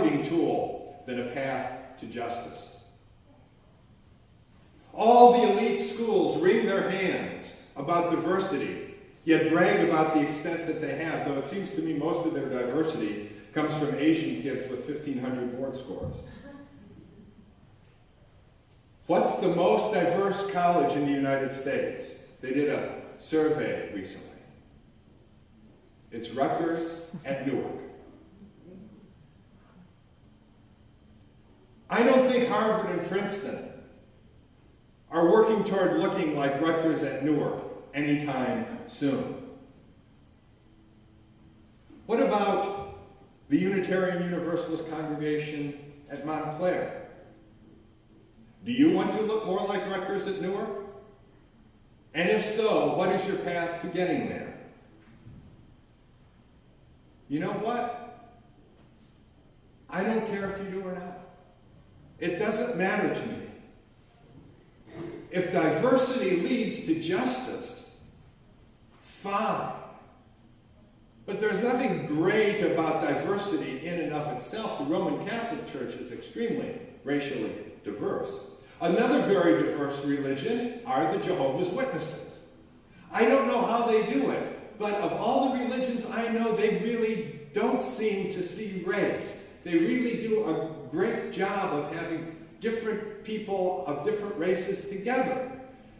marketing tool than a path to justice. All the elite schools wring their hands about diversity, yet brag about the extent that they have, though it seems to me most of their diversity comes from Asian kids with 1,500 board scores. What's the most diverse college in the United States? They did a survey recently. It's Rutgers at Newark. I don't think Harvard and Princeton are working toward looking like Rutgers at Newark anytime soon. What about the Unitarian Universalist congregation at Montclair? Do you want to look more like Rutgers at Newark? And if so, what is your path to getting there? You know what? I don't care if you do or not. It doesn't matter to me. If diversity leads to justice, fine. But there's nothing great about diversity in and of itself. The Roman Catholic Church is extremely racially diverse. Another very diverse religion are the Jehovah's Witnesses. I don't know how they do it, but of all the religions I know, they really don't seem to see race. They really do a great job of having different people of different races together.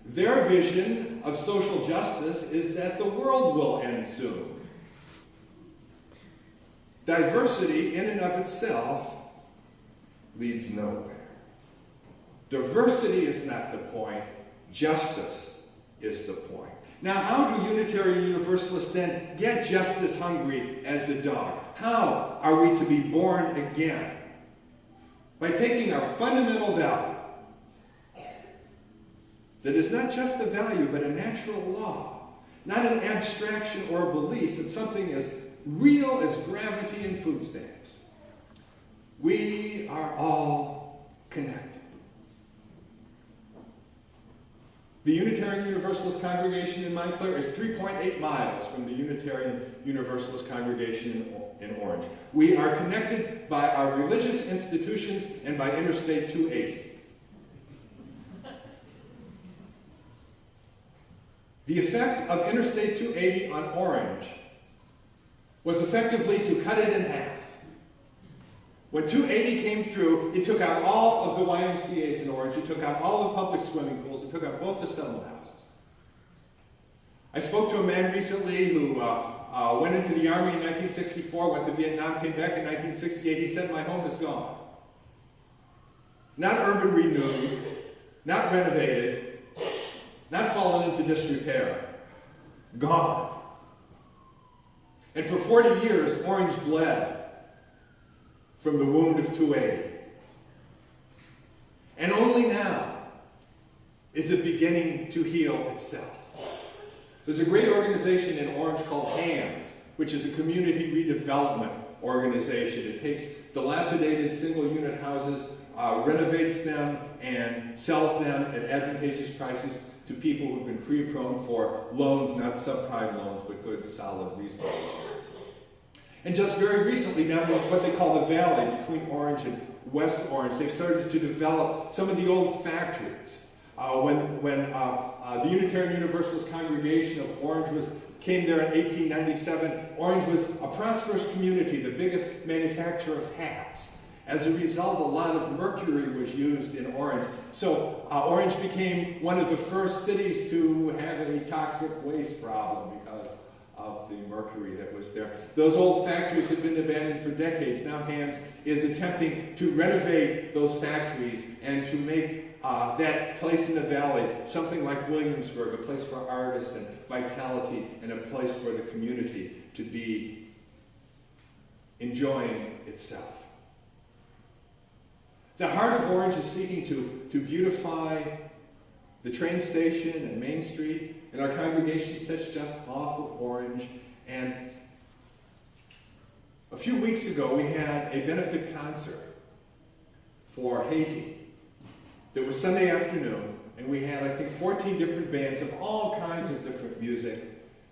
Their vision of social justice is that the world will end soon. Diversity in and of itself leads nowhere. Diversity is not the point. Justice is the point. Now, how do Unitarian Universalists then get just as hungry as the dog? How are we to be born again? By taking our fundamental value, that is not just a value, but a natural law, not an abstraction or a belief, but something as real as gravity and food stamps. We are all connected. The Unitarian Universalist congregation in Montclair is 3.8 miles from the Unitarian Universalist congregation in Orange. We are connected by our religious institutions and by Interstate 280. The effect of Interstate 280 on Orange was effectively to cut it in half. When 280 came through, it took out all of the YMCAs in Orange, it took out all the public swimming pools, it took out both the settlement houses. I spoke to a man recently who went into the Army in 1964, went to Vietnam, came back in 1968. He said, "My home is gone. Not urban renewed, not renovated, not fallen into disrepair. Gone." And for 40 years, Orange bled from the wound of 280. And only now is it beginning to heal itself. There's a great organization in Orange called HANDS, which is a community redevelopment organization. It takes dilapidated single-unit houses, renovates them, and sells them at advantageous prices to people who've been pre-approved for loans, not subprime loans, but good, solid, reasonable loans. And just very recently, down in what they call the valley between Orange and West Orange, they've started to develop some of the old factories. When the Unitarian Universalist congregation of Orange came there in 1897, Orange was a prosperous community, the biggest manufacturer of hats. As a result, a lot of mercury was used in Orange. So Orange became one of the first cities to have a toxic waste problem because of the mercury that was there. Those old factories had been abandoned for decades. Now HANDS is attempting to renovate those factories and to make that place in the valley something like Williamsburg, a place for artists and vitality, and a place for the community to be enjoying itself. The heart of Orange is seeking to beautify the train station and Main Street, and our congregation sits just off of Orange. And a few weeks ago, we had a benefit concert for Haiti. It was Sunday afternoon, and we had, I think, 14 different bands of all kinds of different music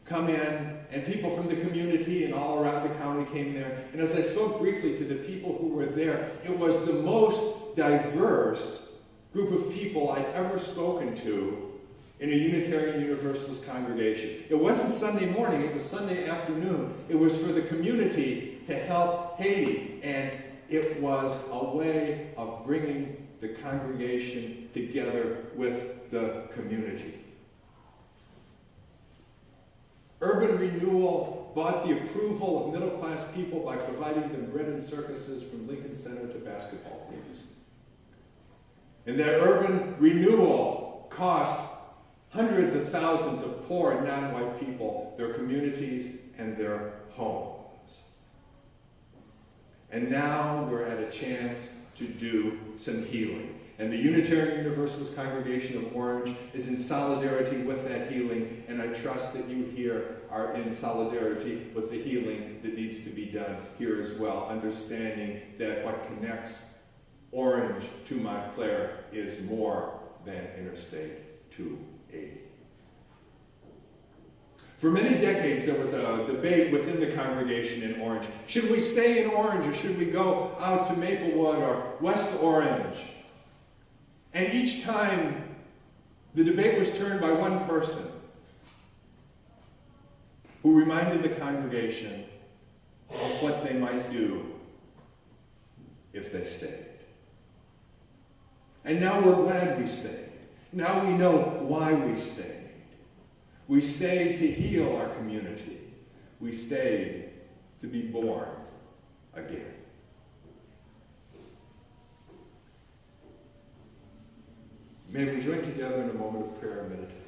come in, and people from the community and all around the county came there. And as I spoke briefly to the people who were there. It was the most diverse group of people I'd ever spoken to in a Unitarian Universalist congregation. It wasn't Sunday morning, it was Sunday afternoon. It was for the community to help Haiti, and it was a way of bringing the congregation together with the community. Urban renewal bought the approval of middle-class people by providing them bread and circuses from Lincoln Center to basketball teams. And that urban renewal cost hundreds of thousands of poor and non-white people their communities and their homes. And now we're at a chance to do some healing. And the Unitarian Universalist Congregation of Orange is in solidarity with that healing, and I trust that you here are in solidarity with the healing that needs to be done here as well, understanding that what connects Orange to Montclair is more than Interstate 280. For many decades, there was a debate within the congregation in Orange. Should we stay in Orange, or should we go out to Maplewood or West Orange? And each time, the debate was turned by one person who reminded the congregation of what they might do if they stayed. And now we're glad we stayed. Now we know why we stayed. We stayed to heal our community. We stayed to be born again. May we join together in a moment of prayer and meditation.